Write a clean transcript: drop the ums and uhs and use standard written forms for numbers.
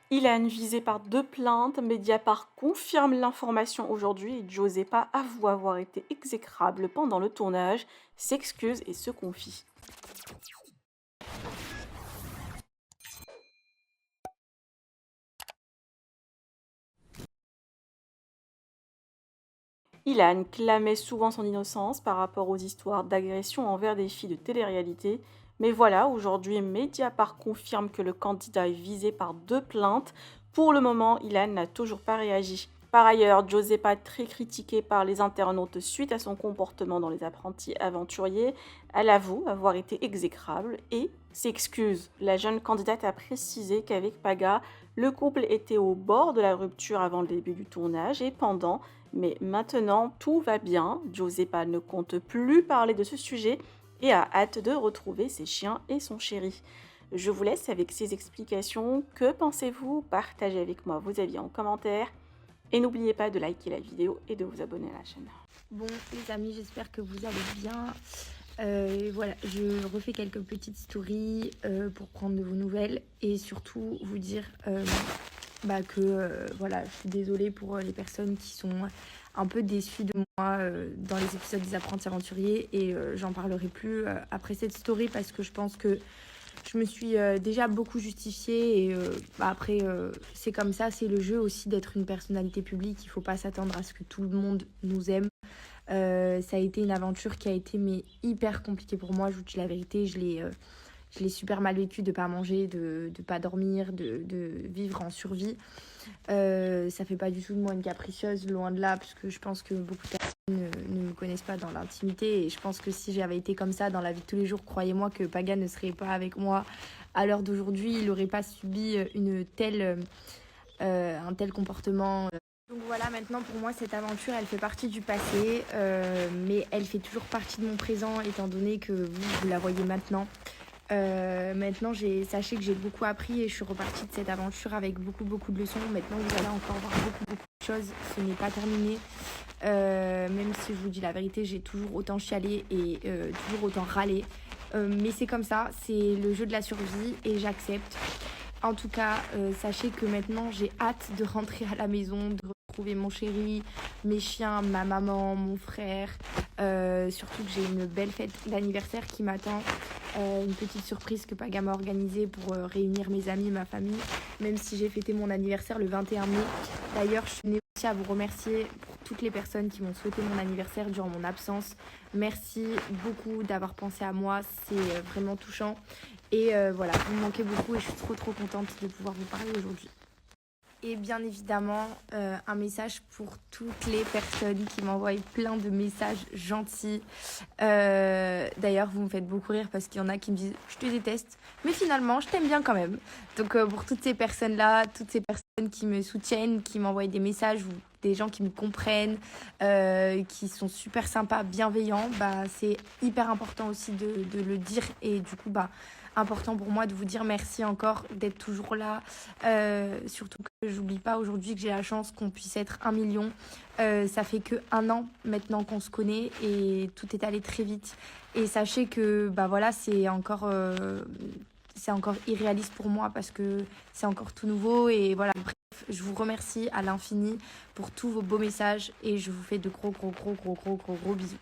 Ilan visé par 2 plaintes, Mediapart confirme l'information aujourd'hui et Josepa avoue avoir été exécrable pendant le tournage, s'excuse et se confie. Ilan clamait souvent son innocence par rapport aux histoires d'agression envers des filles de télé-réalité, mais voilà, aujourd'hui Mediapart confirme que le candidat est visé par 2 plaintes. Pour le moment, Ilan n'a toujours pas réagi. Par ailleurs, Josepa, très critiquée par les internautes suite à son comportement dans Les Apprentis Aventuriers, elle avoue avoir été exécrable et s'excuse. La jeune candidate a précisé qu'avec Paga, le couple était au bord de la rupture avant le début du tournage et pendant, mais maintenant tout va bien. Josepa ne compte plus parler de ce sujet et a hâte de retrouver ses chiens et son chéri. Je vous laisse avec ces explications. Que pensez-vous? Partagez avec moi vos avis en commentaire. Et n'oubliez pas de liker la vidéo et de vous abonner à la chaîne. Bon les amis, j'espère que vous allez bien. Voilà, je refais quelques petites stories pour prendre de vos nouvelles et surtout vous dire que voilà, je suis désolée pour les personnes qui sont un peu déçues de moi dans les épisodes des Apprentis Aventuriers et j'en parlerai plus après cette story parce que je pense que je me suis déjà beaucoup justifiée et après c'est comme ça, c'est le jeu aussi d'être une personnalité publique, il faut pas s'attendre à ce que tout le monde nous aime. Ça a été une aventure qui a été mais hyper compliquée pour moi, je vous dis la vérité, je l'ai super mal vécu de pas manger, de pas dormir, de vivre en survie. Ça fait pas du tout de moi une capricieuse, loin de là, parce que je pense que beaucoup de personnes ne me connaissent pas dans l'intimité. Et je pense que si j'avais été comme ça dans la vie de tous les jours, croyez-moi que Paga ne serait pas avec moi à l'heure d'aujourd'hui. Il n'aurait pas subi un tel comportement. Donc voilà, maintenant pour moi cette aventure elle fait partie du passé, mais elle fait toujours partie de mon présent étant donné que vous la voyez maintenant. Maintenant, sachez que j'ai beaucoup appris et je suis repartie de cette aventure avec beaucoup de leçons. Maintenant, vous allez encore voir beaucoup de choses. Ce n'est pas terminé. Même si je vous dis la vérité, j'ai toujours autant chialé et toujours autant râlé. Mais c'est comme ça, c'est le jeu de la survie et j'accepte. En tout cas, sachez que maintenant, j'ai hâte de rentrer à la maison, de retrouver mon chéri, mes chiens, ma maman, mon frère. Surtout que j'ai une belle fête d'anniversaire qui m'attend. Une petite surprise que Paga m'a organisée pour réunir mes amis, ma famille, même si j'ai fêté mon anniversaire le 21 mai. D'ailleurs, je tenais aussi à vous remercier pour toutes les personnes qui m'ont souhaité mon anniversaire durant mon absence. Merci beaucoup d'avoir pensé à moi, c'est vraiment touchant. Et voilà, vous me manquez beaucoup et je suis trop contente de pouvoir vous parler aujourd'hui. Et bien évidemment, un message pour toutes les personnes qui m'envoient plein de messages gentils. D'ailleurs, vous me faites beaucoup rire parce qu'il y en a qui me disent « je te déteste », mais finalement, je t'aime bien quand même. Donc pour toutes ces personnes-là, toutes ces personnes qui me soutiennent, qui m'envoient des messages ou des gens qui me comprennent, qui sont super sympas, bienveillants, bah, c'est hyper important aussi de le dire et du coup, bah, important pour moi de vous dire merci encore d'être toujours là. Surtout que j'oublie pas aujourd'hui que j'ai la chance qu'on puisse être 1 million. Ça fait que 1 an maintenant qu'on se connaît et tout est allé très vite. Et sachez que bah voilà, c'est encore irréaliste pour moi parce que c'est encore tout nouveau et voilà. Bref, je vous remercie à l'infini pour tous vos beaux messages et je vous fais de gros bisous.